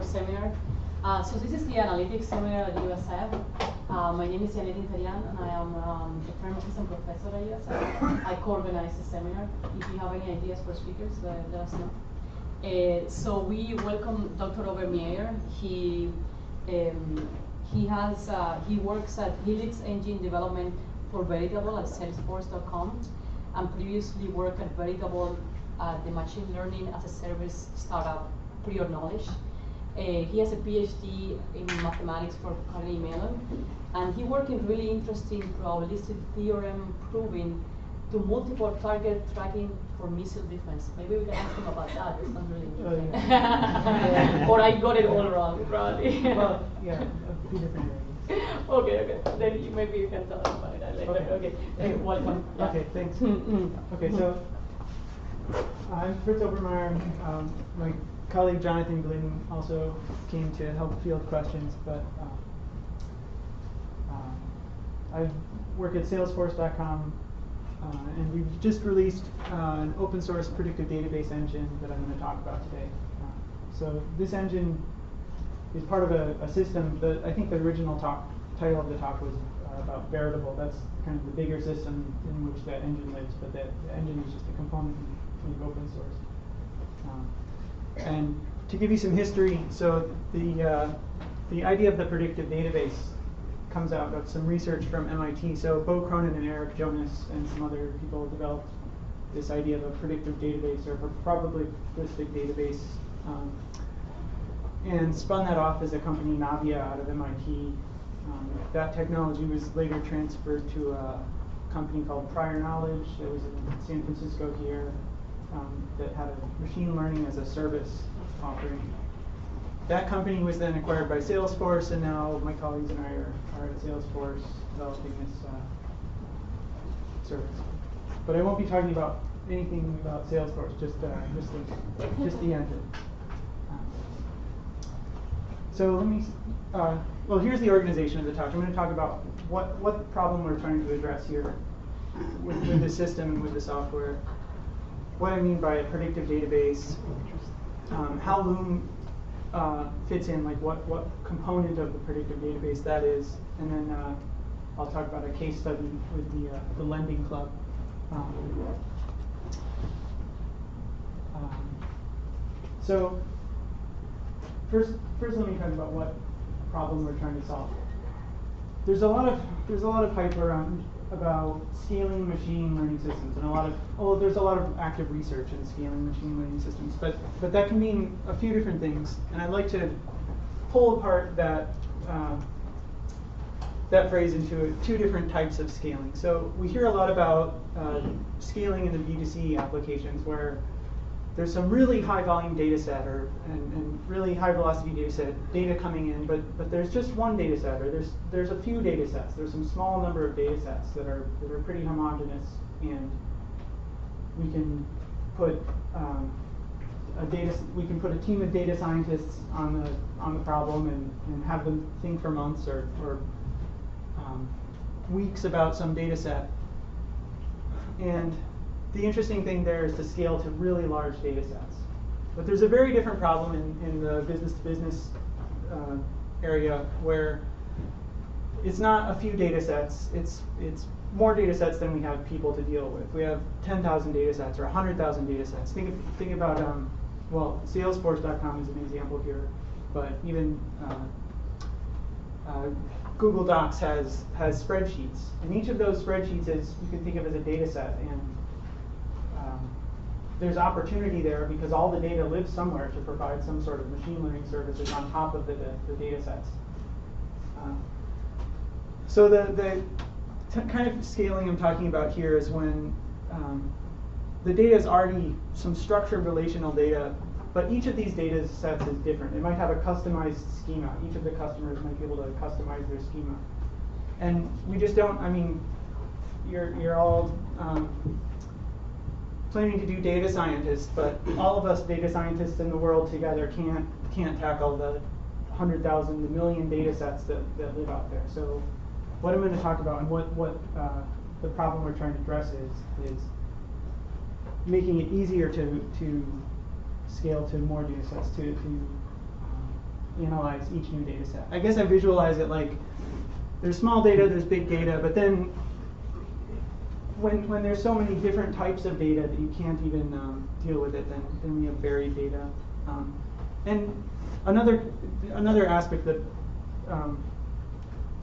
seminar. So this is the analytics seminar at USF. My name is Janet Interian, and I am a firm assistant professor at USF. I co-organize the seminar. If you have any ideas for speakers, let us know. So we welcome Dr. Obermeyer. He leads engine development for Veritable at Salesforce.com, and previously worked at Veritable at the machine learning as a service startup, Prior Knowledge. He has a PhD in mathematics from Carnegie Mellon, and he worked in really interesting probabilistic theorem proving to multiple target tracking for missile defense. Maybe we can ask him about that. It sounds really interesting. Or I got it all wrong, probably. Well, yeah, a few different areas. Okay. Then maybe you can tell us about it later. Okay. Welcome. Yeah. Okay, thanks. Okay, so I'm Fritz Obermeyer. My colleague Jonathan Glynn also came to help field questions, but I work at Salesforce.com, and we've just released an open source predictive database engine that I'm going to talk about today. So this engine is part of a system that I think the original title of the talk was about Veritable. That's kind of the bigger system in which that engine lives, but the engine is just a component in open source. And to give you some history, so the idea of the predictive database comes out of some research from MIT. So Bo Cronin and Eric Jonas and some other people developed this idea of a predictive database or a probabilistic database, and spun that off as a company, Navia, out of MIT. That technology was later transferred to a company called Prior Knowledge. It was in San Francisco here. That had a machine learning as a service offering. That company was then acquired by Salesforce, and now my colleagues and I are at Salesforce developing this service. But I won't be talking about anything about Salesforce, just the engine. So let me. Well, here's the organization of the talk. I'm going to talk about what problem we're trying to address here with the system and with the software. What I mean by a predictive database, how Loom fits in, like what component of the predictive database that is, and then I'll talk about a case study with the lending club. So first let me talk about what problem we're trying to solve. There's a lot of hype around about scaling machine learning systems, and there's a lot of active research in scaling machine learning systems, but that can mean a few different things, and I'd like to pull apart that phrase into two different types of scaling. So we hear a lot about scaling in the B2C applications where there's some really high volume data set and really high velocity data coming in, but there's just one data set, or there's a few data sets. There's some small number of data sets that are pretty homogeneous, and we can put a team of data scientists on the problem and have them think for months or weeks about some data set. And the interesting thing there is to scale to really large data sets. But there's a very different problem in the business-to-business area where it's not a few data sets, it's more data sets than we have people to deal with. We have 10,000 data sets or 100,000 data sets. Think about, well, Salesforce.com is an example here, but even Google Docs has spreadsheets. And each of those spreadsheets you can think of as a data set. And there's opportunity there because all the data lives somewhere to provide some sort of machine learning services on top of the data sets. So the kind of scaling I'm talking about here is when the data is already some structured relational data, but each of these data sets is different. It might have a customized schema. Each of the customers might be able to customize their schema. And we just don't, I mean, you're all planning to do data scientists, but all of us data scientists in the world together can't tackle the 100,000, the million data sets that live out there. So what I'm going to talk about and what the problem we're trying to address is making it easier to scale to more data sets, to analyze each new data set. I guess I visualize it like there's small data, there's big data, but then when there's so many different types of data that you can't even deal with it, then we have varied data. And another aspect that,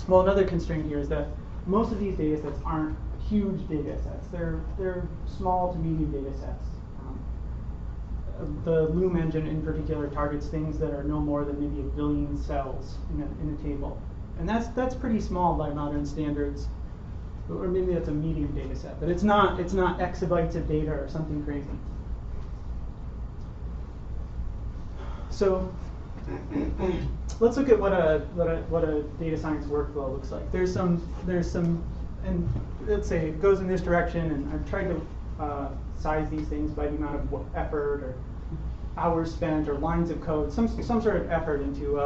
well, another constraint here is that most of these data sets aren't huge data sets. They're small to medium data sets. The Loom engine in particular targets things that are no more than maybe 1 billion cells in a table. And that's pretty small by modern standards. Or maybe that's a medium data set, but it's not exabytes of data or something crazy. So let's look at what a data science workflow looks like. There's some, and let's say it goes in this direction, and I've tried to size these things by the amount of effort or hours spent or lines of code, some sort of effort into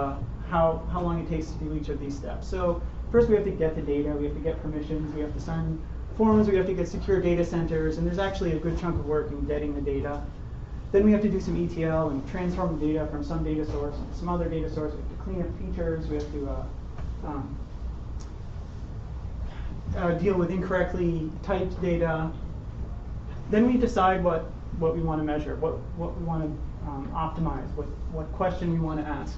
how long it takes to do each of these steps. So first we have to get the data, we have to get permissions, we have to sign forms, we have to get secure data centers, and there's actually a good chunk of work in getting the data. Then we have to do some ETL and transform the data from some data source to some other data source. We have to clean up features, we have to deal with incorrectly typed data. Then we decide what we want to measure, what we want to optimize, what question we want to ask.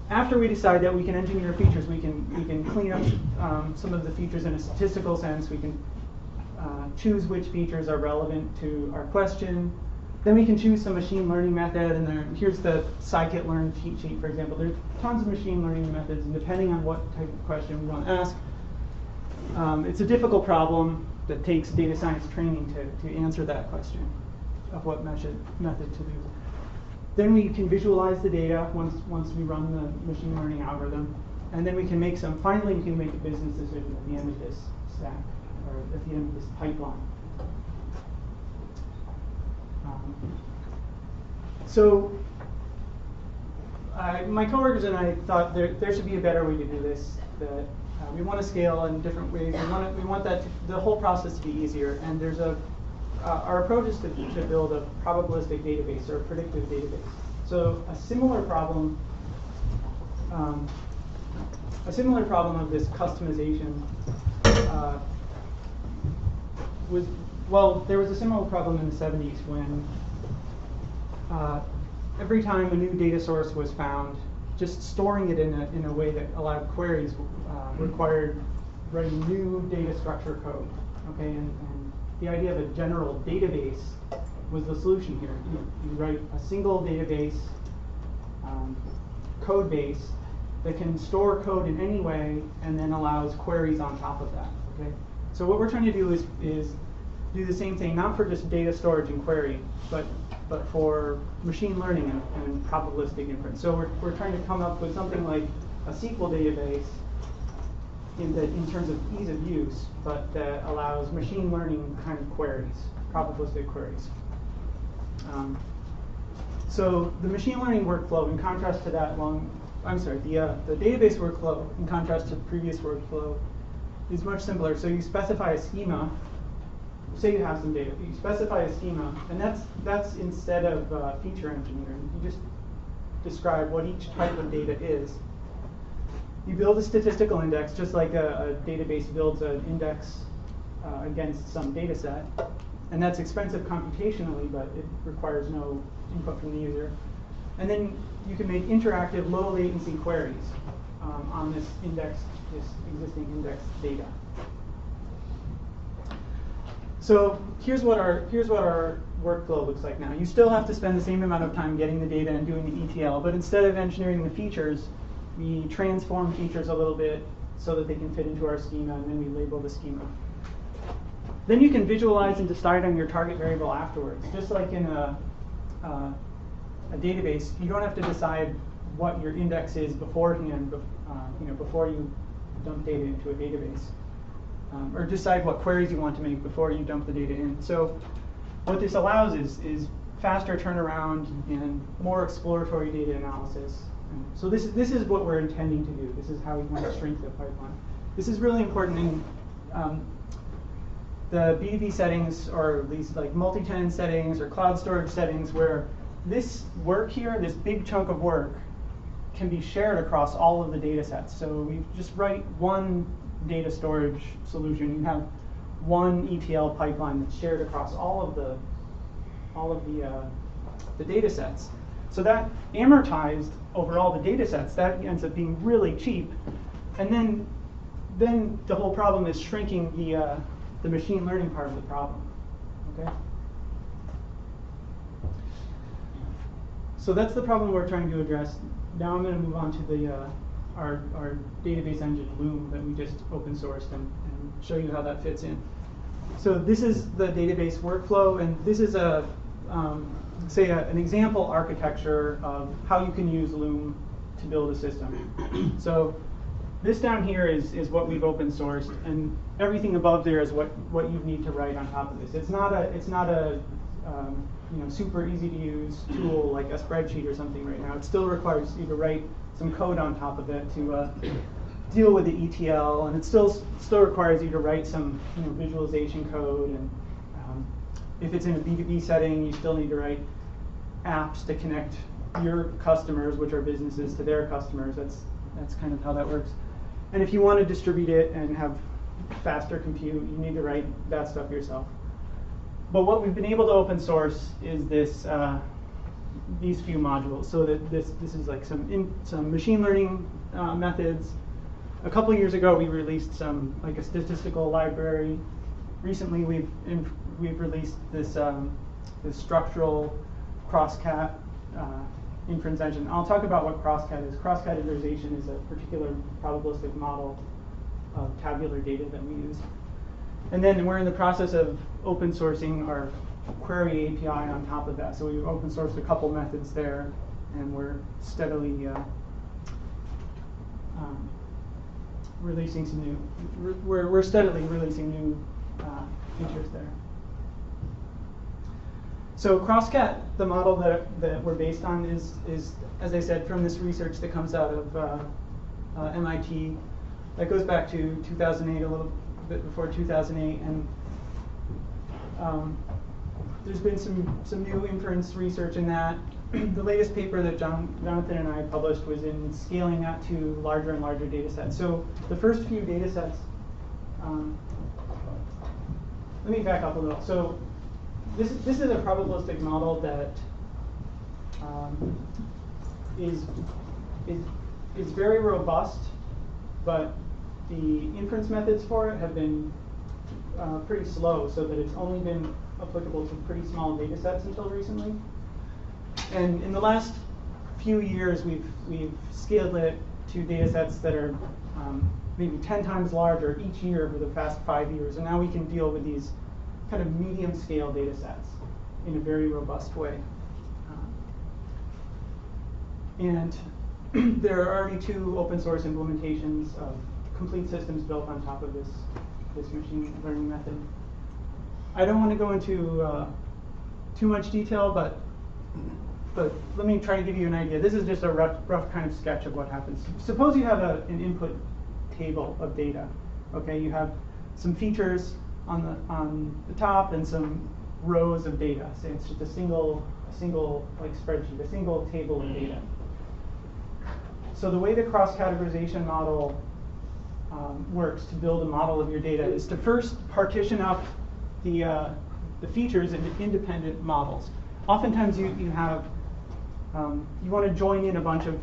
After we decide that we can engineer features, we can clean up some of the features in a statistical sense. We can choose which features are relevant to our question. Then we can choose some machine learning method, and here's the scikit-learn cheat sheet, for example. There's tons of machine learning methods, and depending on what type of question we want to ask, it's a difficult problem that takes data science training to answer that question of what method to do. Then we can visualize the data once we run the machine learning algorithm, and then we can make finally we can make a business decision at the end of this stack, or at the end of this pipeline. So my coworkers and I thought there should be a better way to do this, that we want to scale in different ways. We want the whole process to be easier, and there's our approach is to build a probabilistic database or a predictive database. So a similar problem of this customization there was a similar problem in the 70s when every time a new data source was found, just storing it in a way that allowed queries required writing new data structure code. Okay, and the idea of a general database was the solution here. You write a single database code base that can store code in any way and then allows queries on top of that. Okay, so what we're trying to do is do the same thing, not for just data storage and query, but for machine learning and probabilistic inference. So we're trying to come up with something like a SQL database in terms of ease of use, but that allows machine learning kind of queries, probabilistic queries. So the machine learning workflow, in contrast to that the database workflow, in contrast to the previous workflow, is much simpler. So you specify a schema. Say you have some data, you specify a schema, and that's instead of feature engineering. You just describe what each type of data is. You build a statistical index, just like a database builds an index against some data set. And that's expensive computationally, but it requires no input from the user. And then you can make interactive, low latency queries on this existing index data. So here's what our workflow looks like now. You still have to spend the same amount of time getting the data and doing the ETL, but instead of engineering the features, we transform features a little bit so that they can fit into our schema, and then we label the schema. Then you can visualize and decide on your target variable afterwards. Just like in a database, you don't have to decide what your index is beforehand, before you dump data into a database. Or decide what queries you want to make before you dump the data in. So what this allows is faster turnaround and more exploratory data analysis. And so this is what we're intending to do. This is how we want to shrink the pipeline. This is really important in the B2B settings, or these like multi-tenant settings or cloud storage settings, where this work here, this big chunk of work, can be shared across all of the data sets. So we just write one data storage solution. You have one ETL pipeline that's shared across all of the data sets. So that amortized over all the data sets, that ends up being really cheap. And then the whole problem is shrinking the machine learning part of the problem. Okay. So that's the problem we're trying to address. Now I'm going to move on to our database engine, Loom, that we just open sourced and show you how that fits in. So this is the database workflow, and this is an example architecture of how you can use Loom to build a system. So this down here is what we've open sourced, and everything above there is what you need to write on top of this. It's not a super easy to use tool like a spreadsheet or something right now. It still requires you to write some code on top of it to deal with the ETL, and it still requires you to write some visualization code. And if it's in a B2B setting, you still need to write apps to connect your customers, which are businesses, to their customers. That's kind of how that works. And if you want to distribute it and have faster compute, you need to write that stuff yourself. But what we've been able to open source is these few modules. So that this is like some machine learning methods. A couple years ago, we released like a statistical library. Recently, we've released this structural cross-cat inference engine. I'll talk about what cross-cat is. Cross-categorization is a particular probabilistic model of tabular data that we use. And then we're in the process of open sourcing our query API on top of that. So we've open sourced a couple methods there, and we're steadily releasing some new. We're steadily releasing new features there. So Cross-Cat, the model that we're based on, is, as I said, from this research that comes out of MIT. That goes back to 2008, a little bit before 2008, and there's been some new inference research in that. The latest paper that Jonathan and I published was in scaling that to larger and larger data sets. So the first few data sets, let me back up a little. So this is a probabilistic model that is very robust, but the inference methods for it have been pretty slow, so that it's only been applicable to pretty small data sets until recently. And in the last few years, we've scaled it to data sets that are maybe 10 times larger each year for the past 5 years. And now we can deal with these kind of medium scale data sets in a very robust way. And there are already 2 open source implementations of complete systems built on top of this machine learning method. I don't want to go into too much detail, but let me try to give you an idea. This is just a rough kind of sketch of what happens. Suppose you have an input table of data. Okay, you have some features on the top and some rows of data. Say it's just a single like spreadsheet, a single table of data. So the way the cross-categorization model works to build a model of your data is to first partition up the features into independent models. Oftentimes you have you want to join in a bunch of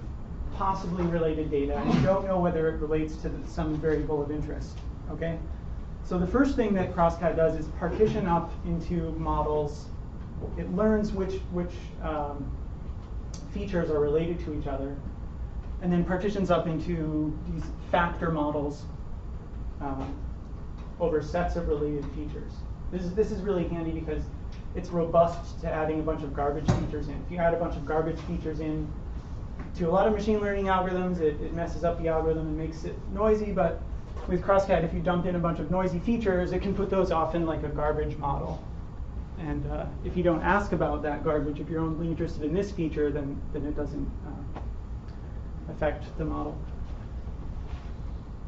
possibly related data, and you don't know whether it relates to some variable of interest. Okay, so the first thing that Cross-Cat does is partition up into models. It learns which features are related to each other, and then partitions up into these factor models over sets of related features. This is really handy because it's robust to adding a bunch of garbage features in. If you add a bunch of garbage features in to a lot of machine learning algorithms, it messes up the algorithm and makes it noisy. But with Cross-Cat, if you dump in a bunch of noisy features, it can put those off in like a garbage model. And if you don't ask about that garbage, if you're only interested in this feature, then it doesn't affect the model.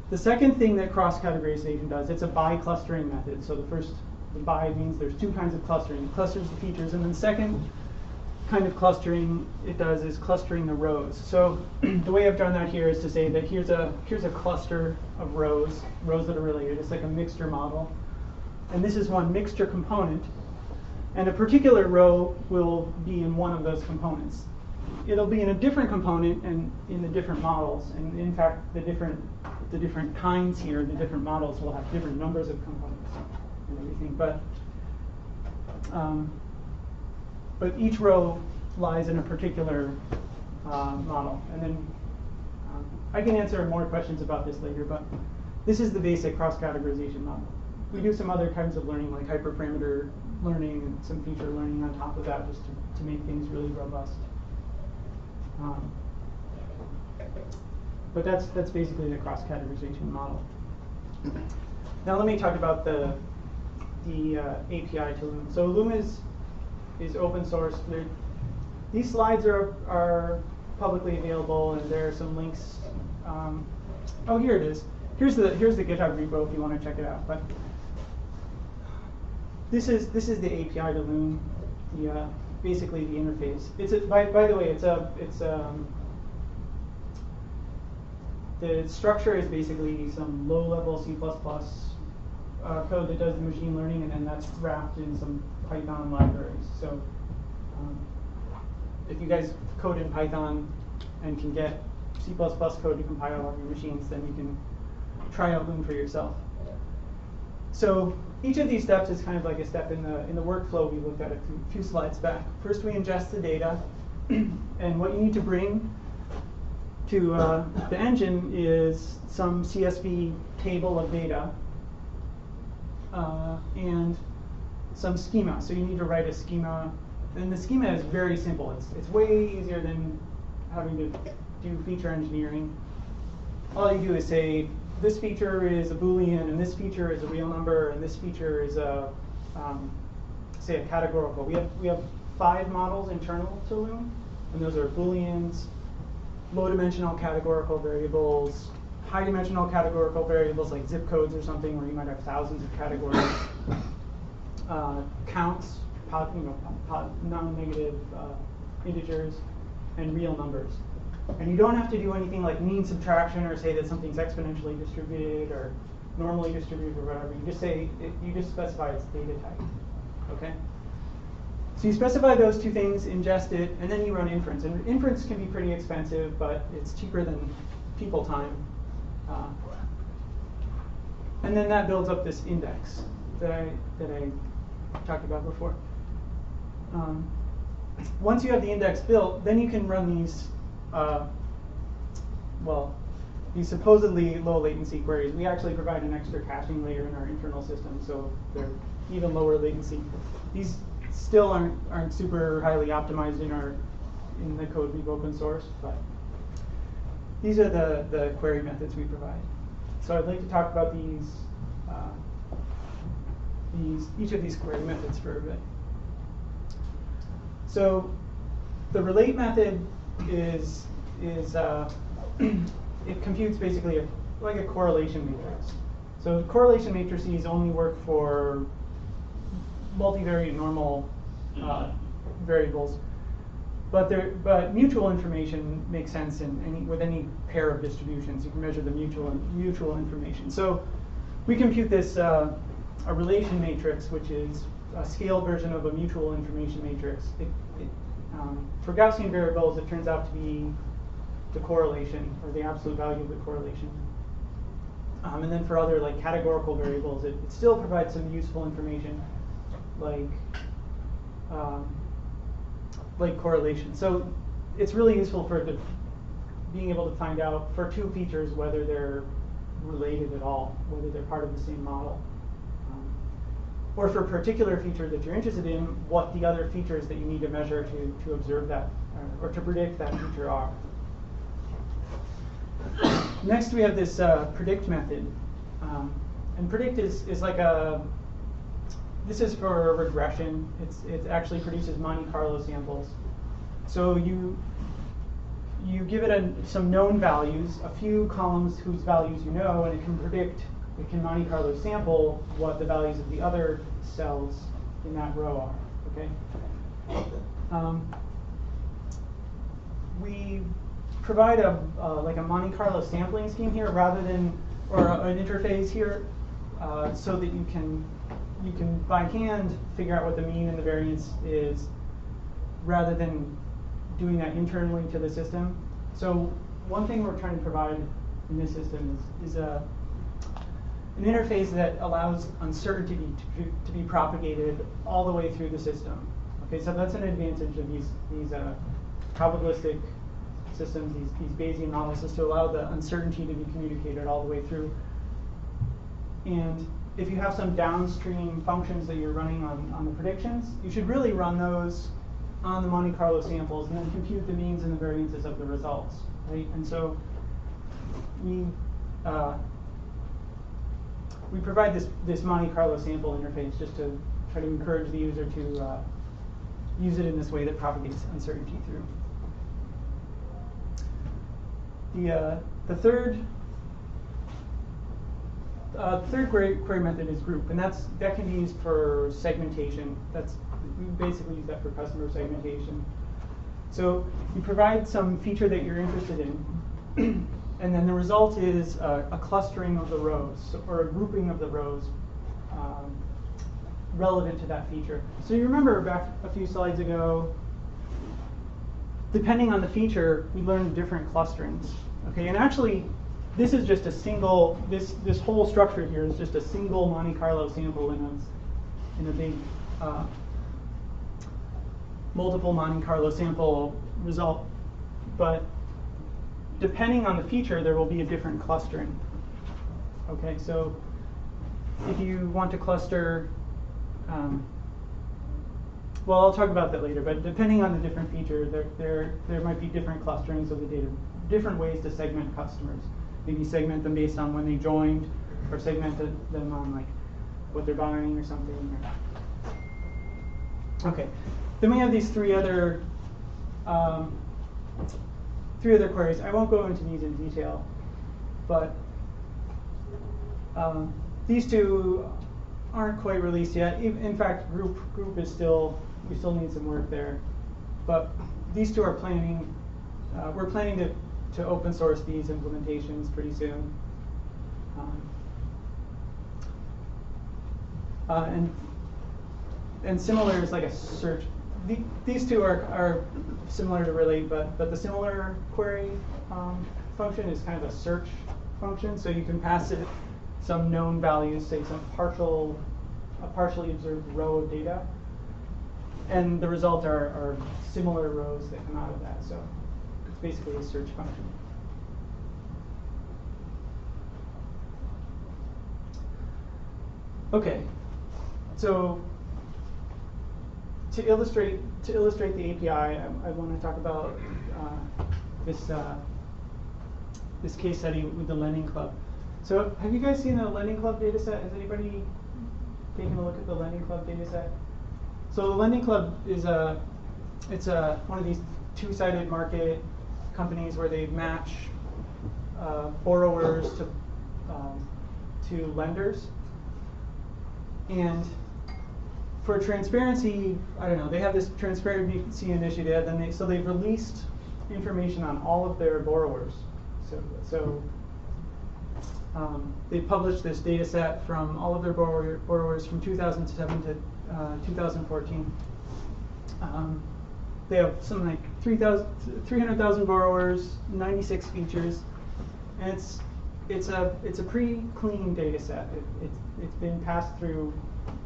The second thing that cross-categorization does, it's a bi-clustering method. So the bi means there's 2 kinds of clustering. It clusters the features, and then second, kind of clustering it does is clustering the rows. So the way I've done that here is to say that here's a cluster of rows that are related. It's like a mixture model. And this is one mixture component. And a particular row will be in one of those components. It'll be in a different component and in the different models. And in fact, the different kinds here, the different models will have different numbers of components and everything. But each row lies in a particular model. And then I can answer more questions about this later, but this is the basic cross-categorization model. We do some other kinds of learning, like hyperparameter learning and some feature learning on top of that, just to make things really robust. But that's basically the cross-categorization model. Now let me talk about the API to Loom. So Loom is open source. These slides are publicly available, and there are some links. Oh, here it is. Here's the GitHub repo if you want to check it out. But this is the API to Loom. Basically the interface. By the way, the structure is basically some low-level C++ code that does the machine learning, and then that's wrapped in some Python libraries. So if you guys code in Python and can get C++ code to compile on your machines, then you can try out Loom for yourself. So each of these steps is kind of like a step in the workflow we looked at a few slides back. First, we ingest the data, and what you need to bring to the engine is some CSV table of data and some schema. So you need to write a schema, and the schema is very simple. It's way easier than having to do feature engineering. All you do is say, this feature is a Boolean, and this feature is a real number, and this feature is say a categorical. We have 5 models internal to Loom, and those are Booleans, low-dimensional categorical variables, high-dimensional categorical variables like zip codes or something, where you might have thousands of categories, counts, non-negative integers, and real numbers. And you don't have to do anything like mean subtraction or say that something's exponentially distributed or normally distributed or whatever. You just say you just specify its data type. Okay. So you specify those two things, ingest it, and then you run inference. And inference can be pretty expensive, but it's cheaper than people time. And then that builds up this index that I talked about before. Once you have the index built, then you can run these. These supposedly low latency queries. We actually provide an extra caching layer in our internal system, so they're even lower latency. These still aren't super highly optimized in the code we've open sourced, but these are the query methods we provide. So I'd like to talk about each of these query methods for a bit. So the relate method is it computes basically like a correlation matrix. So correlation matrices only work for multivariate normal variables, but mutual information makes sense with any pair of distributions. You can measure the mutual information. So we compute this a relation matrix, which is a scaled version of a mutual information matrix. For Gaussian variables, it turns out to be the correlation, or the absolute value of the correlation. And then for other like categorical variables, it still provides some useful information, like correlation. So it's really useful for being able to find out for two features whether they're related at all, whether they're part of the same model. Or for a particular feature that you're interested in, what the other features that you need to measure to observe that, or to predict that feature are. Next, we have this predict method. And predict is like this is for regression. It actually produces Monte Carlo samples. So you give it some known values, a few columns whose values you know, and it can predict. It can Monte Carlo sample what the values of the other cells in that row are. Okay. we provide like a Monte Carlo sampling scheme here rather than, or an interface here, so that you can by hand figure out what the mean and the variance is, rather than doing that internally to the system. So one thing we're trying to provide in this system is an interface that allows uncertainty to be propagated all the way through the system. Okay, so that's an advantage of these probabilistic systems, these Bayesian models, is to allow the uncertainty to be communicated all the way through. And if you have some downstream functions that you're running on the predictions, you should really run those on the Monte Carlo samples and then compute the means and the variances of the results, right? And so we provide this Monte Carlo sample interface just to try to encourage the user to use it in this way that propagates uncertainty through. The third query method is group, and that can be used for segmentation. We basically use that for customer segmentation. So you provide some feature that you're interested in, and then the result is a clustering of the rows, or a grouping of the rows relevant to that feature. So you remember back a few slides ago, depending on the feature, we learned different clusterings. Okay, and actually, this is just a single. This whole structure here is just a single Monte Carlo sample in a big multiple Monte Carlo sample result. But depending on the feature, there will be a different clustering. Okay, so if you want to cluster, well, I'll talk about that later. But depending on the different feature, there might be different clusterings of the data, different ways to segment customers. Maybe segment them based on when they joined, or segment them on like what they're buying or something. Okay, then we have these three other queries. I won't go into these in detail, but these two aren't quite released yet. In fact, group is we still need some work there. But these two are we're planning to open source these implementations pretty soon. And similar is like a search. These two are similar to relate, but the similar query function is kind of a search function. So you can pass it some known values, say a partially observed row of data, and the results are similar rows that come out of that. So it's basically a search function. Okay, so to illustrate the API, I want to talk about this case study with the Lending Club. So have you guys seen the Lending Club data set? Has anybody taken a look at the Lending Club data set? So the Lending Club is one of these two-sided market companies where they match borrowers to lenders. And for transparency, I don't know, they have this transparency initiative, and they've released information on all of their borrowers. So they published this data set from all of their borrowers from 2007 to 2014. They have something like 300,000 borrowers, 96 features, and it's a pretty clean data set. It's been passed through.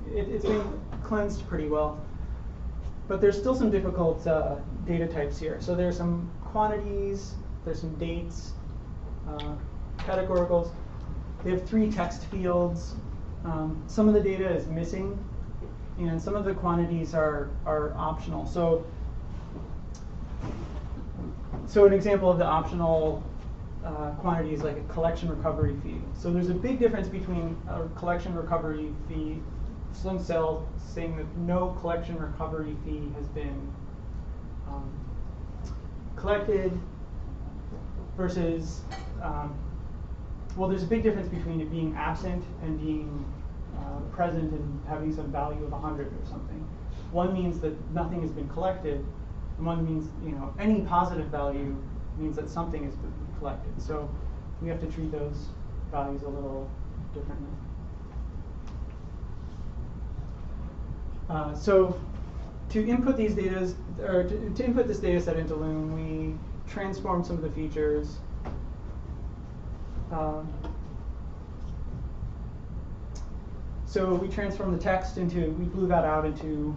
It's been cleansed pretty well, but there's still some difficult data types here. So there's some quantities, there's some dates, categoricals. They have 3 text fields. Some of the data is missing, and some of the quantities are optional. So an example of the optional quantity is like a collection recovery fee. So there's a big difference between a collection recovery fee, some cell saying that no collection recovery fee has been collected, versus, well, there's a big difference between it being absent and being present and having some value of 100 or something. One means that nothing has been collected, And 1 means, any positive value means that something is collected. So we have to treat those values a little differently. So to input these data, or to input this data set into Loom, we transform some of the features. So we transform the text into, we blew that out into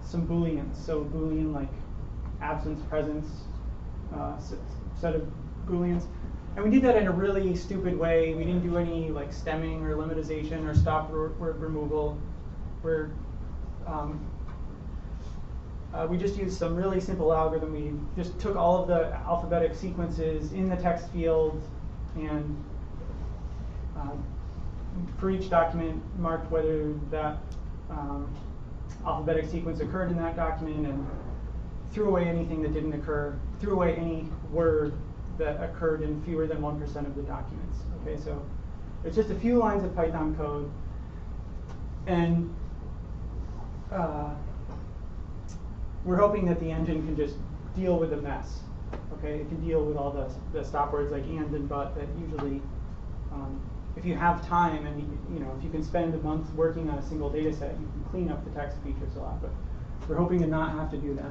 some Booleans. So Boolean like absence, presence, set of Booleans. And we did that in a really stupid way. We didn't do any like stemming or lemmatization or stop word removal. We just used some really simple algorithm. We just took all of the alphabetic sequences in the text field and for each document marked whether that alphabetic sequence occurred in that document and threw away anything that didn't occur, threw away any word that occurred in fewer than 1% of the documents. Okay, so it's just a few lines of Python code, and we're hoping that the engine can just deal with the mess. Okay, it can deal with all the stop words like and but that usually, if you have time and if you can spend a month working on a single data set, you can clean up the text features a lot. But we're hoping to not have to do that.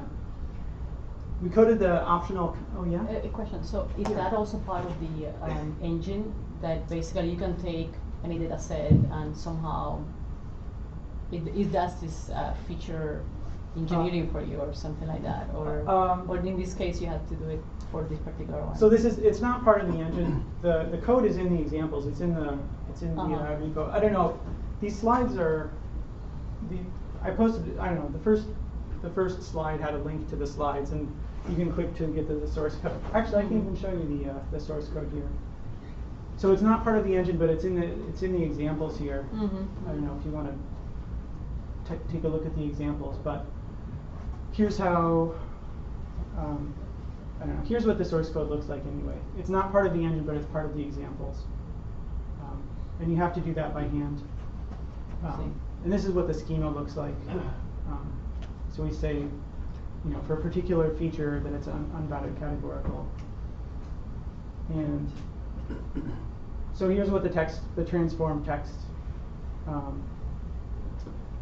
We coded the optional. Oh yeah. A question. So is that also part of the engine that basically you can take any data set and somehow it does this feature engineering for you or something like that, or in this case you have to do it for this particular one? So it's not part of the engine. The code is in the examples. It's in the repo. I don't know. These slides are I posted. I don't know. The first slide had a link to the slides, and you can click to get to the source code. Actually, I can even show you the source code here. So it's not part of the engine, but it's in the examples here. I don't know if you want to take a look at the examples, but here's how. I don't know. Here's what the source code looks like anyway. It's not part of the engine, but it's part of the examples, and you have to do that by hand. And this is what the schema looks like. So we say, for a particular feature that it's unbounded categorical. And so here's what the transform text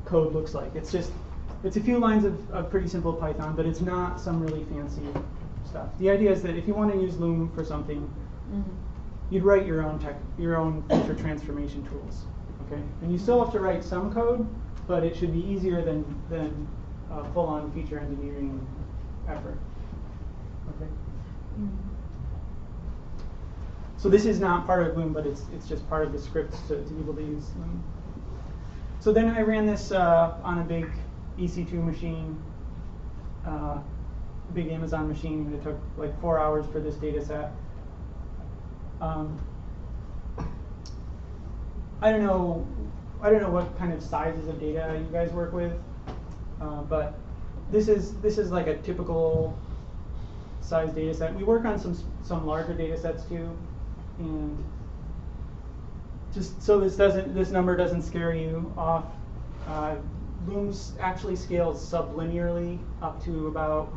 code looks like. It's a few lines of pretty simple Python, but it's not some really fancy stuff. The idea is that if you want to use Loom for something, you'd write your own feature transformation tools. Okay, and you still have to write some code, but it should be easier than full-on feature engineering effort. Okay. So this is not part of Loom, but it's just part of the script to be able to use Loom. So then I ran this on a big EC2 machine, big Amazon machine, and it took like 4 hours for this data set. I don't know what kind of sizes of data you guys work with, but this is like a typical size data set. We work on some larger data sets too, and just so this number doesn't scare you off, Loom actually scales sublinearly up to about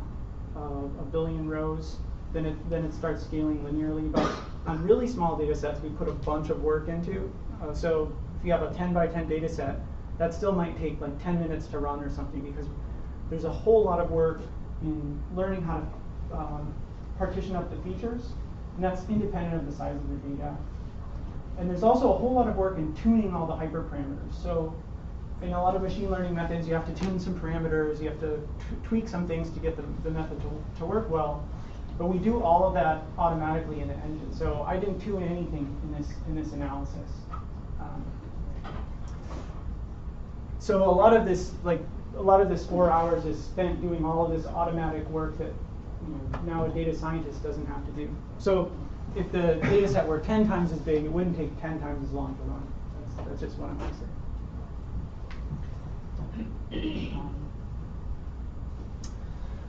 1 billion rows. Then it starts scaling linearly. But on really small data sets, we put a bunch of work into. So if you have a 10 by 10 data set, that still might take like 10 minutes to run or something, because there's a whole lot of work in learning how to partition up the features, and that's independent of the size of the data. And there's also a whole lot of work in tuning all the hyperparameters. So in a lot of machine learning methods, you have to tune some parameters, you have to tweak some things to get the method to work well. But we do all of that automatically in the engine. So I didn't tune anything in this analysis. So a lot of this 4 hours is spent doing all of this automatic work that now a data scientist doesn't have to do. So if the data set were 10 times as big, it wouldn't take 10 times as long to run. That's just what I'm going to say.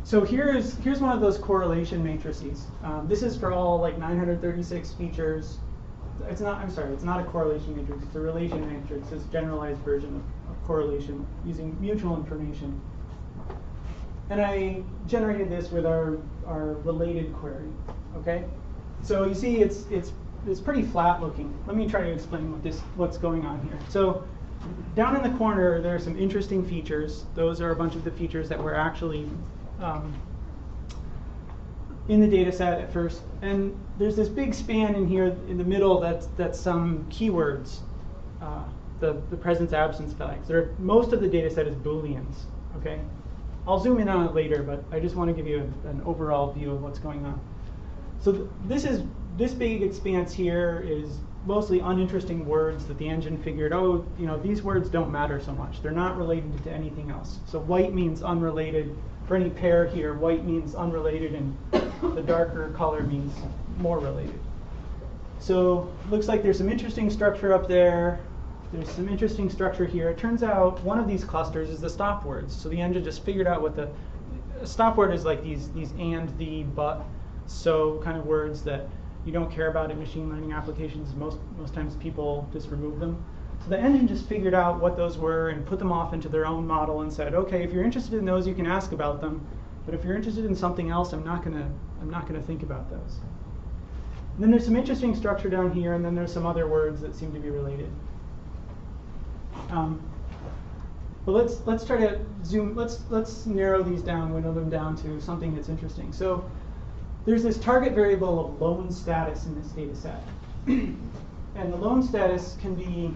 So here's one of those correlation matrices. This is for all like 936 features. It's not a correlation matrix. It's a relation matrix. It's a generalized version of correlation using mutual information. and I generated this with our related query. Okay, so you see it's pretty flat looking. Let me try to explain what's going on here. So down in the corner, there are some interesting features. Those are a bunch of the features that were actually in the data set at first. And there's this big span in here in the middle that's some keywords, the presence absence flags. Most of the data set is Booleans. Okay, I'll zoom in on it later, but I just want to give you an overall view of what's going on. So this big expanse here is mostly uninteresting words that the engine figured, oh, these words don't matter so much. They're not related to anything else. So white means unrelated. For any pair here, white means unrelated, and the darker color means more related. So looks like there's some interesting structure up there. There's some interesting structure here. It turns out one of these clusters is the stop words. So the engine just figured out what the stop word is, like these and, the, but, so kind of words that you don't care about in machine learning applications. Most times people just remove them. So the engine just figured out what those were and put them off into their own model and said, okay, if you're interested in those, you can ask about them. But if you're interested in something else, I'm not gonna think about those. And then there's some interesting structure down here, and then there's some other words that seem to be related. But let's try to zoom. Let's narrow these down, winnow them down to something that's interesting. So there's this target variable of loan status in this data set. And the loan status can be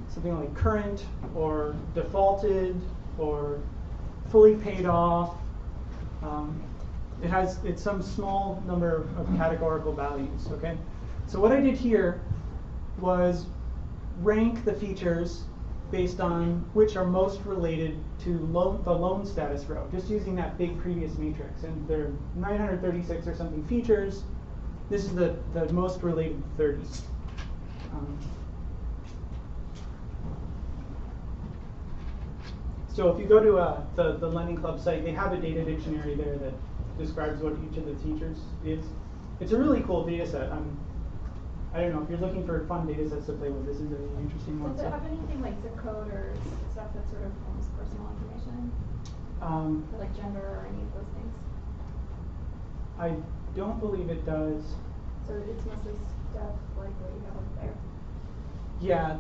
something like current or defaulted or fully paid off. It's some small number of categorical values. Okay, so what I did here was rank the features based on which are most related to the loan status row, just using that big previous matrix. And there are 936 or something features. This is the most related 30. So if you go to the Lending Club site, they have a data dictionary there that describes what each of the features is. It's a really cool data set. I don't know, if you're looking for fun data sets to play with, this is a really interesting one. Does it have anything like zip code or stuff that's sort of almost personal information? Or like gender or any of those things? I don't believe it does. So it's mostly stuff like what you have up there? Yeah,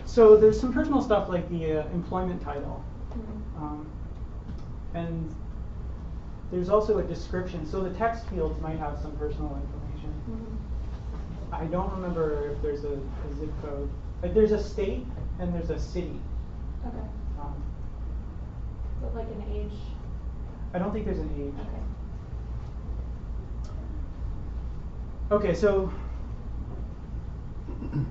so there's some personal stuff like the employment title. Mm-hmm. And there's also a description. So the text fields might have some personal information. Mm-hmm. I don't remember if there's a zip code. There's a state and there's a city. Okay. But like an age? I don't think there's an age. Okay. Okay, so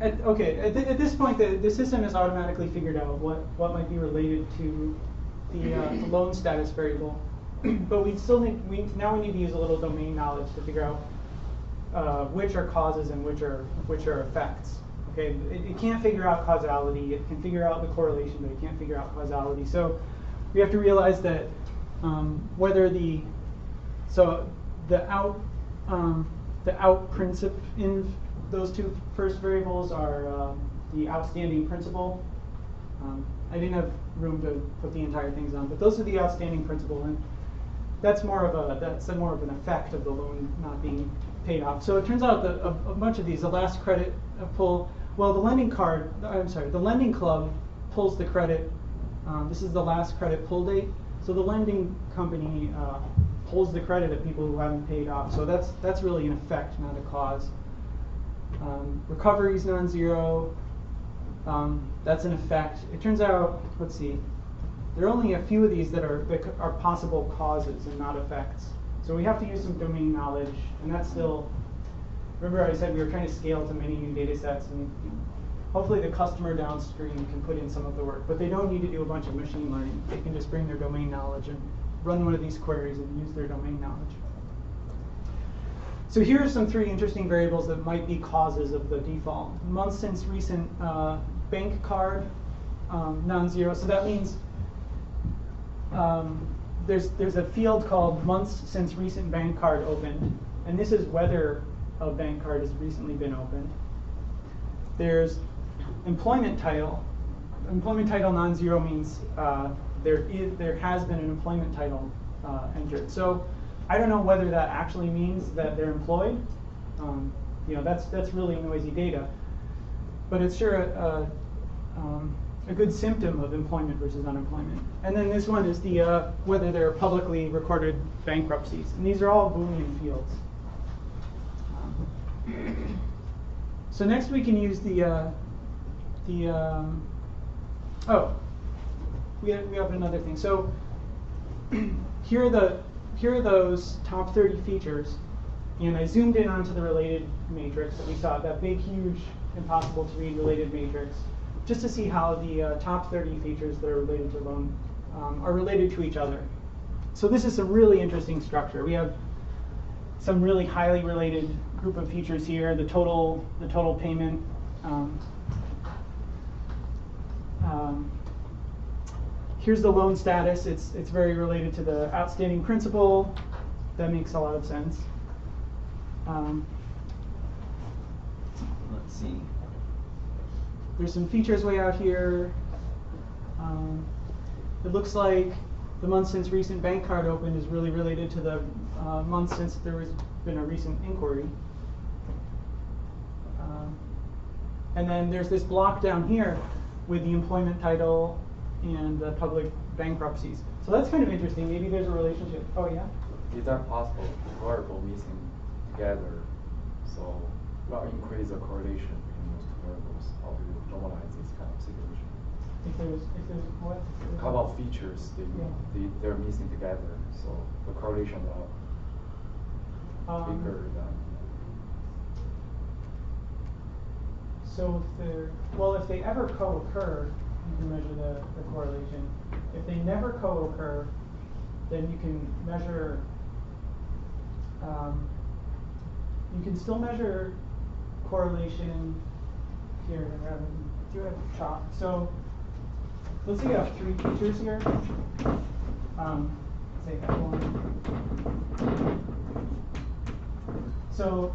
at this point, the system has automatically figured out what might be related to the loan status variable, but we now need to use a little domain knowledge to figure out which are causes and which are effects. Okay, it can't figure out causality. It can figure out the correlation, but it can't figure out causality. So we have to realize that whether the out principal in those two first variables are the outstanding principal. I didn't have room to put the entire things on, but those are the outstanding principal, and that's more of an effect of the loan not being paid off. So it turns out that a bunch of these, the last credit pull, well, the lending club pulls the credit. This is the last credit pull date. So the lending company pulls the credit of people who haven't paid off. So that's really an effect, not a cause. Recovery is non-zero. That's an effect. It turns out, let's see, there are only a few of these that are possible causes and not effects. So we have to use some domain knowledge, and that's still, remember I said we were trying to scale to many new data sets, and hopefully the customer downstream can put in some of the work, but they don't need to do a bunch of machine learning. They can just bring their domain knowledge and run one of these queries and use their domain knowledge. So here are some three interesting variables that might be causes of the default. Month since recent bank card, non-zero. So that means there's a field called months since recent bank card opened, and this is whether a bank card has recently been opened. There's employment title. Employment title non-zero means there has been an employment title entered. So I don't know whether that actually means that they're employed. You know, that's really noisy data, but it's sure a good symptom of employment versus unemployment. And then this one is the whether they're publicly recorded bankruptcies, and these are all Boolean fields. So next we can use oh, we have another thing. So here are those top 30 features, and I zoomed in onto the related matrix that we saw, that big, huge, impossible to read related matrix, just to see how the top 30 features that are related to loan are related to each other. So this is some really interesting structure. We have some really highly related group of features here. The total payment. Here's the loan status. It's very related to the outstanding principal. That makes a lot of sense. Let's see. There's some features way out here. It looks like the month since recent bank card opened is really related to the month since there has been a recent inquiry. And then there's this block down here with the employment title and the public bankruptcies. So that's kind of interesting. Maybe there's a relationship. Oh, yeah? Is that possible? Variable missing together. So we'll increase the correlation between those two variables. How do you normalize this kind of situation? If there's what? A couple of features they're missing together. So the correlation will bigger than. So if they ever co-occur, you can measure the correlation. If they never co-occur, then you can measure. You can still measure correlation here. Do you have chalk? So let's say you have 3 features here. Say F1. So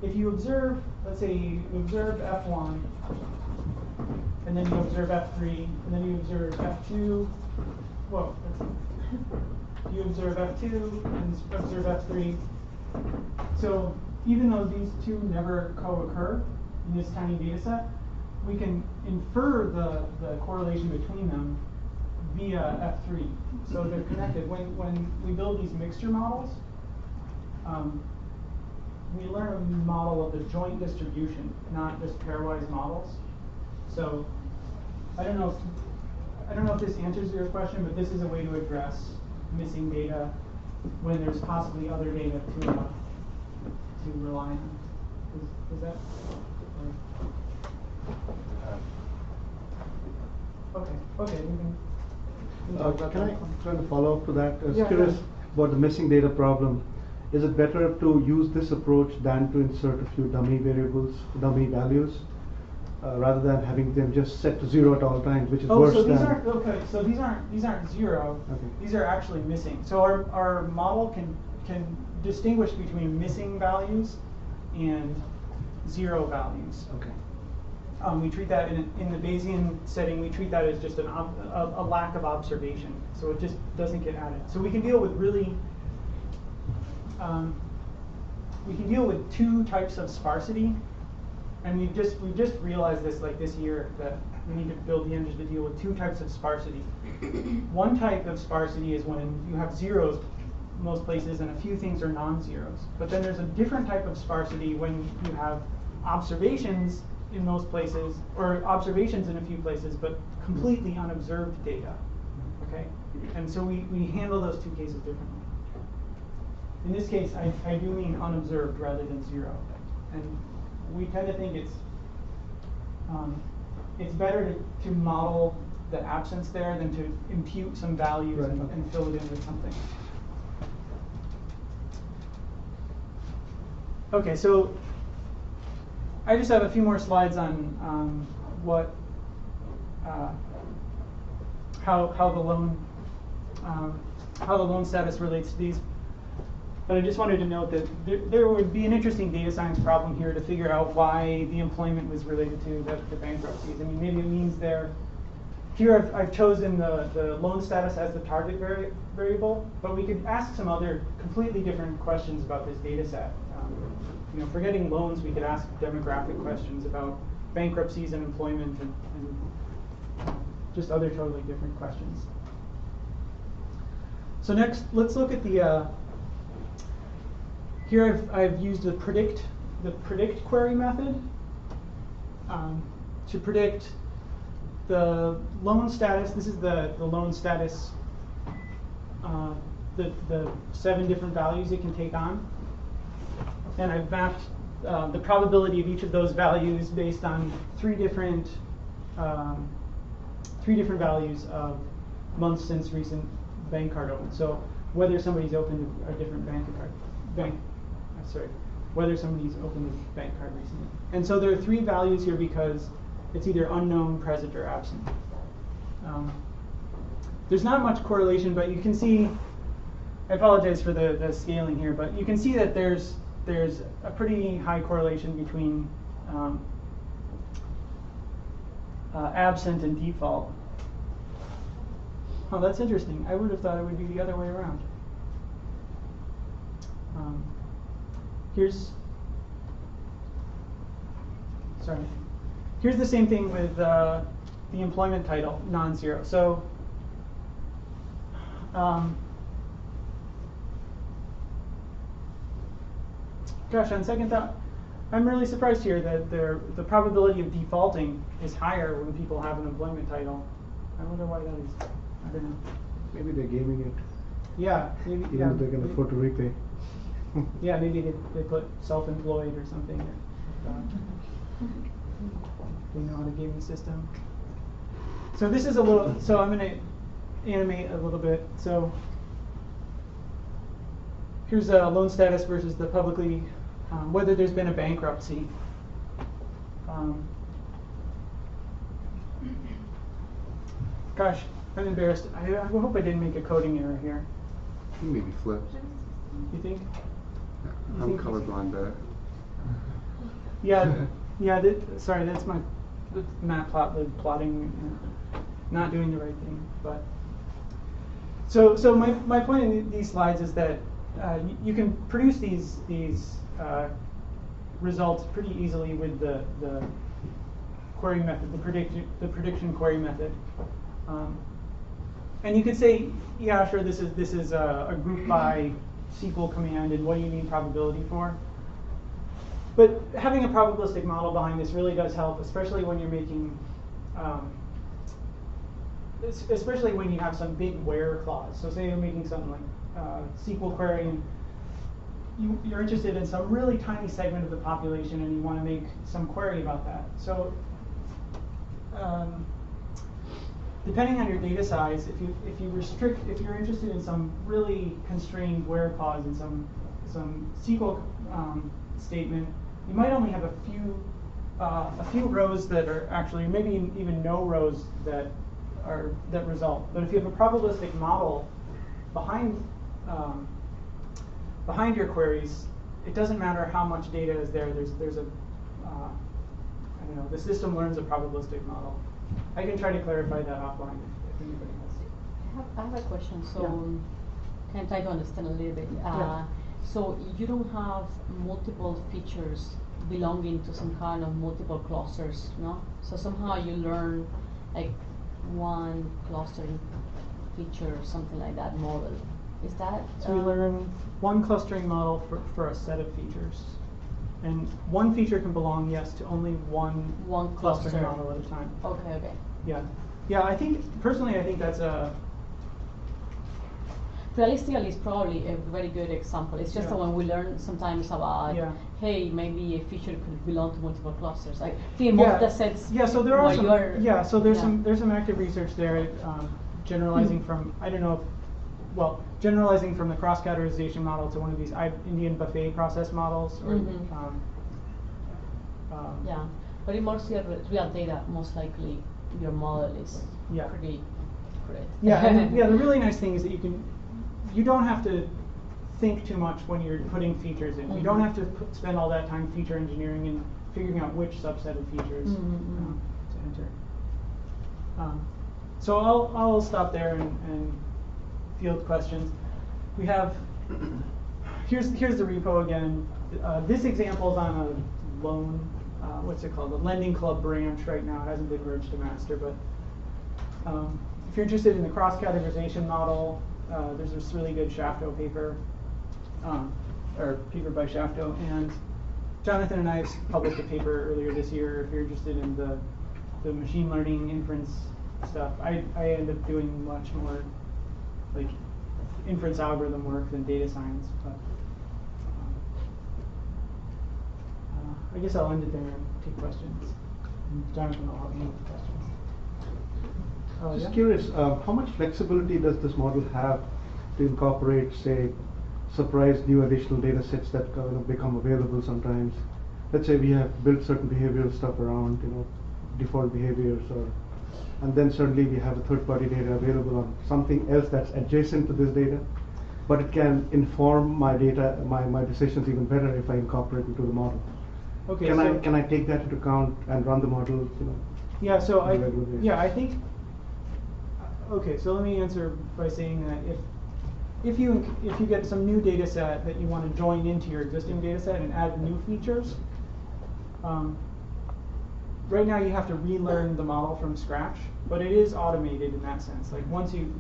if you observe, let's say you observe F1, and then you observe F3, and then you observe F2. Whoa, you observe F2 and observe F3. So even though these two never co-occur in this tiny data set, we can infer the correlation between them via F3. So they're connected. When we build these mixture models, we learn a model of the joint distribution, not just pairwise models. So I don't know if this answers your question, but this is a way to address missing data when there's possibly other data to rely on. Is that? Okay, we can can I try to follow up to that? I was Yeah, curious about the missing data problem. Is it better to use this approach than to insert a few dummy variables, dummy values, rather than having them just set to 0 at all times, which is worse so these than. aren't okay. So these aren't 0. Okay. These are actually missing. So our model can distinguish between missing values and 0 values. Okay. We treat that in the Bayesian setting. We treat that as just a lack of observation. So it just doesn't get added. So we can deal with really. We can deal with 2 types of sparsity, and we've just realized this year that we need to build the engine to deal with 2 types of sparsity. One type of sparsity is when you have zeros most places and a few things are non-zeros. But then there's a different type of sparsity when you have observations in most places, or observations in a few places, but completely unobserved data. Okay, and so we handle those 2 cases differently. In this case, I do mean unobserved rather than 0, and we tend to think it's better to model the absence there than to impute some values and fill it in with something. Okay, so I just have a few more slides on what how the loan status relates to these. But I just wanted to note that there would be an interesting data science problem here to figure out why the employment was related to the bankruptcies. I mean, maybe it means they're here I've chosen the loan status as the target variable, but we could ask some other completely different questions about this data set. You know, forgetting loans, we could ask demographic questions about bankruptcies and employment and just other totally different questions. So next, let's look at the, here I've used the predict query method to predict the loan status. This is the loan status, the 7 different values it can take on. And I've mapped the probability of each of those values based on 3 different values of months since recent bank card open. So whether somebody's opened a different whether somebody's opened a bank card recently. And so there are 3 values here because it's either unknown, present, or absent. There's not much correlation, but you can see, I apologize for the scaling here, but you can see that there's a pretty high correlation between absent and default. Oh, that's interesting. I would have thought it would be the other way around. Here's the same thing with the employment title, non-zero. So gosh, on second thought, I'm really surprised here that the probability of defaulting is higher when people have an employment title. I wonder why that is. I don't know. Maybe they're gaming it. Yeah, maybe. Even Yeah, if they can afford to repay. yeah, maybe they put self-employed or something. They know how to game the system. So this is a little. So I'm going to animate a little bit. So here's a loan status versus the publicly, whether there's been a bankruptcy. Gosh, I'm embarrassed. I hope I didn't make a coding error here. Maybe flipped. You think? I'm colorblind, but Yeah, yeah. Sorry, that's my matplotlib plotting, not doing the right thing. But so my point in these slides is that you can produce these results pretty easily with the query method, the prediction query method. And you could say, yeah, sure, this is a group by SQL command, and what do you need probability for? But having a probabilistic model behind this really does help, especially when you're making, especially when you have some big where clause. So say you're making something like SQL query, and you're interested in some really tiny segment of the population, and you want to make some query about that. So depending on your data size, if you're interested in some really constrained where clause in some SQL statement, you might only have a few rows that are actually, maybe even no rows that result. But if you have a probabilistic model behind your queries, it doesn't matter how much data is there. There's a I don't know. The system learns a probabilistic model. I can try to clarify that offline if anybody has. I have a question. So, Yeah. can I try to understand a little bit? Yeah. So you don't have multiple features belonging to some kind of multiple clusters, no? So somehow you learn like one clustering feature or something like that model. Is that? So we learn one clustering model for a set of features. And one feature can belong, yes, to only one clustering cluster model at a time. Okay, okay. Yeah. Yeah, personally I think that's a... Realistically, it's probably a very good example. It's just Yeah. that when we learn sometimes about, Yeah. hey, maybe a feature could belong to multiple clusters. Like, okay, most datasets. Yeah, so there are some. Yeah, so there's yeah. there's some active research there, generalizing from, I don't know, generalizing from the cross-categorization model to one of these Indian buffet process models. Or, yeah, but in most real data, most likely your model is pretty great. Yeah, and the really nice thing is that you don't have to think too much when you're putting features in. You don't have to spend all that time feature engineering and figuring out which subset of features to enter. So I'll stop there and field questions. We have, here's the repo again. This example is on a loan, what's it called, a lending club branch right now. It hasn't been merged to master, but if you're interested in the cross-categorization model, there's this really good Shafto paper, or paper by Shafto, and Jonathan and I published a paper earlier this year. If you're interested in the machine learning inference stuff, I end up doing much more like inference algorithm work than data science, but I guess I'll end it there and take questions. And Jonathan will help me with questions. Just curious, how much flexibility does this model have to incorporate, say, surprise new additional data sets that become available sometimes? Let's say we have built certain behavioral stuff around, default behaviors, and then suddenly we have a third-party data available on something else that's adjacent to this data, but it can inform my data, my decisions even better if I incorporate into the model. Okay. Can I take that into account and run the model? Yeah. So I think. Okay. So let me answer by saying that if you get some new data set that you want to join into your existing data set and add new features, right now you have to relearn the model from scratch, but it is automated in that sense. Like once you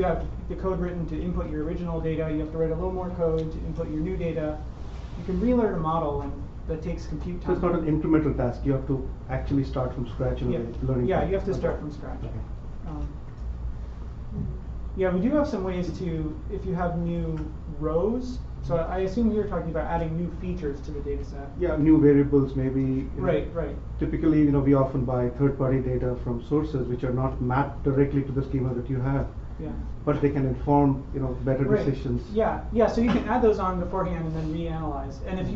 have the code written to input your original data, you have to write a little more code to input your new data. You can relearn a model, and that takes compute time. So it's not an incremental task. You have to actually start from scratch in learning. Yeah, you have to start from scratch. Okay. Yeah, we do have some ways to, if you have new rows. So I assume you're talking about adding new features to the data set. Yeah, new variables maybe. Right. Typically, we often buy third-party data from sources which are not mapped directly to the schema that you have. Yeah. But they can inform, better decisions. Yeah. So you can add those on beforehand and then reanalyze. And if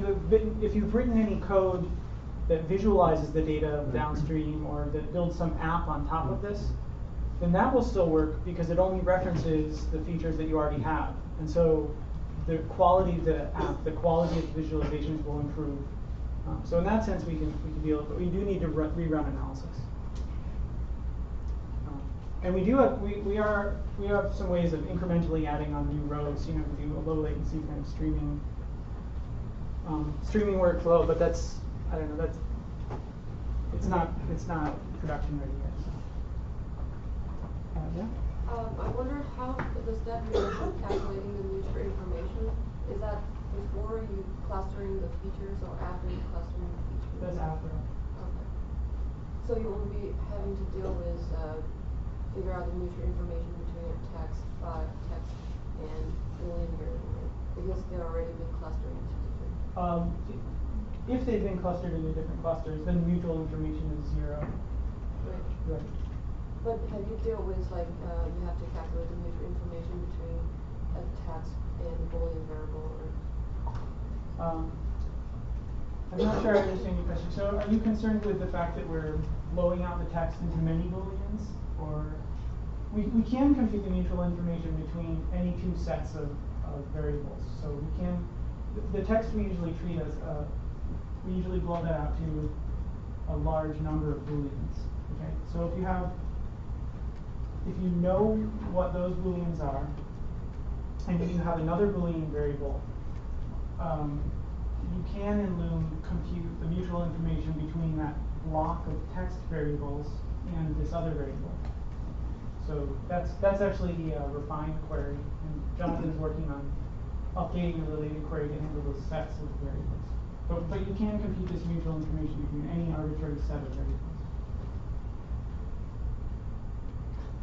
you've written any code that visualizes the data downstream or that builds some app on top of this, then that will still work because it only references the features that you already have. And so the quality of the app, the quality of the visualizations will improve. So in that sense, we can deal with it, but we do need to rerun analysis. And we have some ways of incrementally adding on new rows. We do a low latency kind of streaming workflow, but that's it's not production ready yet. Yeah. I wonder how the step you're calculating the user information, is that before you clustering the features or after you clustering the features? That's after. Okay. So you won't be having to deal with figure out the user information between text and Boolean variable because they're already been clustered into different. If they've been clustered into different clusters, then mutual information is 0. Right. But have you dealt with you have to calculate the user information between a text and a Boolean variable? Or I'm not sure I understand your question. So are you concerned with the fact that we're blowing out the text into many Booleans? Or we can compute the mutual information between any two sets of variables. So we can, the text we usually treat as, we usually blow that out to a large number of Booleans. Okay, so if you know what those Booleans are, and you have another Boolean variable, you can in Loom compute the mutual information between that block of text variables and this other variable. So that's actually a refined query, and Jonathan is working on updating a related query to handle those sets of variables. But you can compute this mutual information between any arbitrary set of variables.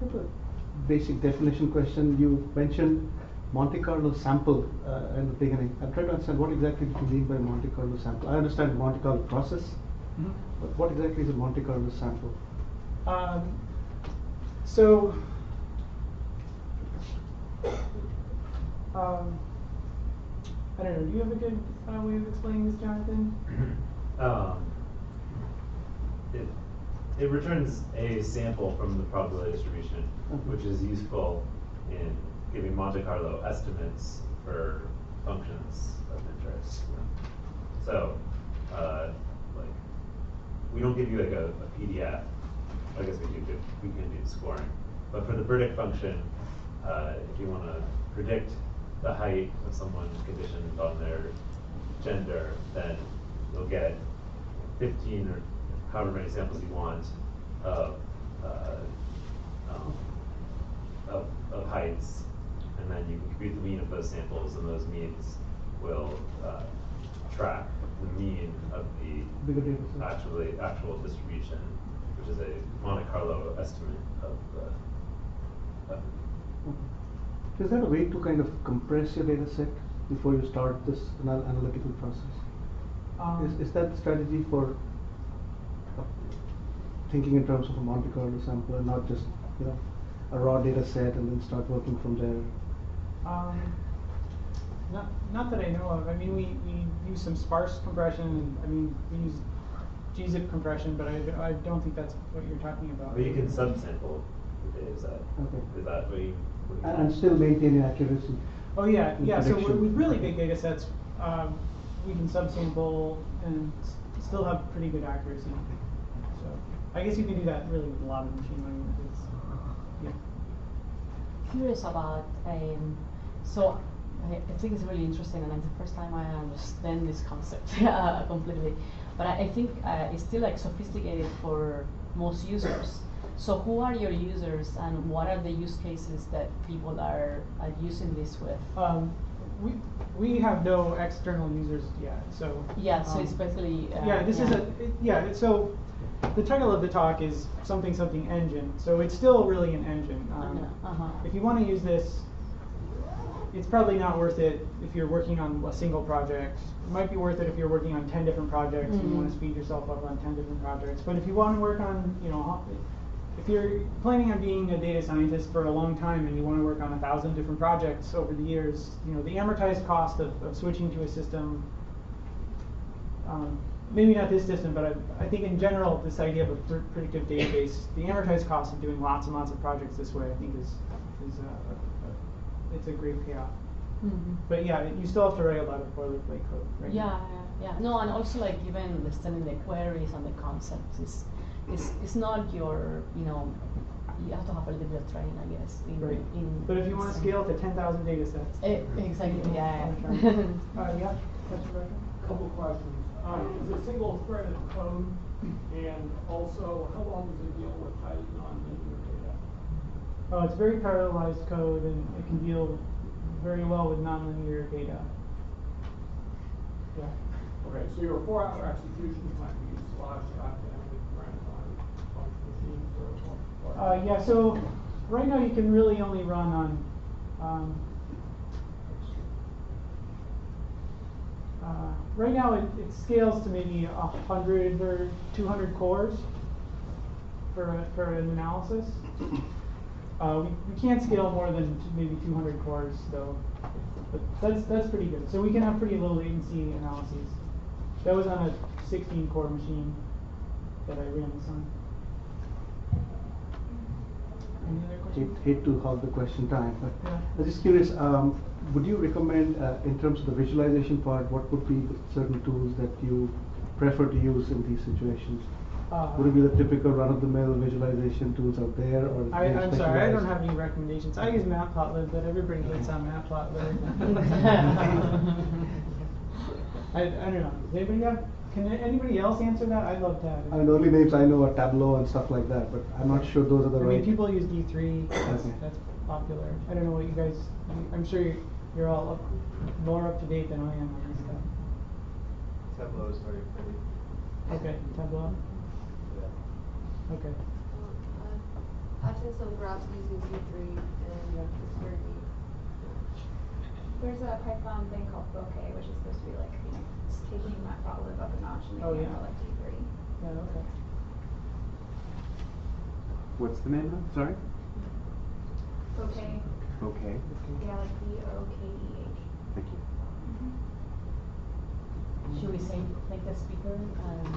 I have a basic definition question. You mentioned Monte Carlo sample in the beginning. I'm trying to understand what exactly do you mean by Monte Carlo sample. I understand Monte Carlo process, but what exactly is a Monte Carlo sample? I don't know. Do you have a good way of explaining this, Jonathan? It returns a sample from the probability distribution, which is useful in giving Monte Carlo estimates for functions of interest. So, we don't give you a PDF I guess we can do scoring. But for the predict function, if you want to predict the height of someone conditioned on their gender, then you'll get 15 or however many samples you want of heights, and then you can compute the mean of those samples, and those means will track the mean of the Bigger data set. actual distribution, which is a Monte Carlo estimate of the. Okay. Is there a way to kind of compress your data set before you start this analytical process? Is that strategy for thinking in terms of a Monte Carlo sample and not just a raw data set and then start working from there? Not that I know of. I mean, we use some sparse compression. I mean, we use gzip compression, but I don't think that's what you're talking about. But you can subsample the data set. Okay. Is that what you? And still maintaining accuracy. Oh yeah, yeah. So prediction. with really big data sets, we can subsample and still have pretty good accuracy. So I guess you can do that really with a lot of machine learning methods. Yeah. Curious about so I think it's really interesting, and it's the first time I understand this concept completely. But I think it's still like sophisticated for most users. So who are your users, and what are the use cases that people are using this with? We have no external users yet. So yeah. So it's basically yeah. This is So the title of the talk is something engine. So it's still really an engine. If you want to use this, it's probably not worth it if you're working on a single project. It might be worth it if you're working on 10 different projects and you want to speed yourself up on 10 different projects. But if you want to work on, if you're planning on being a data scientist for a long time and you want to work on 1,000 different projects over the years, the amortized cost of switching to a system, maybe not this system, but I think in general this idea of a predictive database, the amortized cost of doing lots and lots of projects this way, I think is it's a great payoff. Mm-hmm. But yeah, you still have to write a lot of boilerplate code. Right? Yeah. No, and also like even understanding the queries and the concepts is not your you have to have a little bit of training, I guess. But if you want to scale to 10,000 data sets. Exactly. Yeah. Yeah. Question, Roger? Couple questions. Is it single-threaded code, and also how long does it deal with highly nonlinear data? Oh, it's very parallelized code, and it can deal very well with nonlinear data. Yeah. Okay, so your 4-hour execution time you use large dynamic runtime function machines or yeah. So right now you can really only run on. Right now it scales to maybe 100 or 200 cores for an analysis. We can't scale more than maybe 200 cores though, but that's pretty good. So we can have pretty low latency analyses. That was on a 16-core machine that I ran this on. Any other questions? Hate to hog the question time, but Yeah. I was just curious, would you recommend, in terms of the visualization part, what would be the certain tools that you prefer to use in these situations? Would it be the typical run-of-the-mill visualization tools out there, or is it I'm sorry, I don't specialized? have any recommendations. I use Matplotlib, but everybody hates on Matplotlib. I don't know. Does anybody have? Can anybody else answer that? I'd love to have it. I mean, the only names I know are Tableau and stuff like that, but I'm not sure those are the I right. mean, people use D3. That's Okay. popular. I don't know what you guys. I'm sure you're all more up to date than I am on this stuff. Tableau is very pretty. Okay, Tableau. Yeah. Okay. I've seen some graphs using D3, and it's very neat. There's a Python thing called Bokeh, which is supposed to be like, just taking Matplotlib up a notch and making it more like D3. Yeah. Okay. What's the name of it? Sorry? Bokeh. Okay. Yeah, like Bokeh. Thank you. Should we say thank the speaker and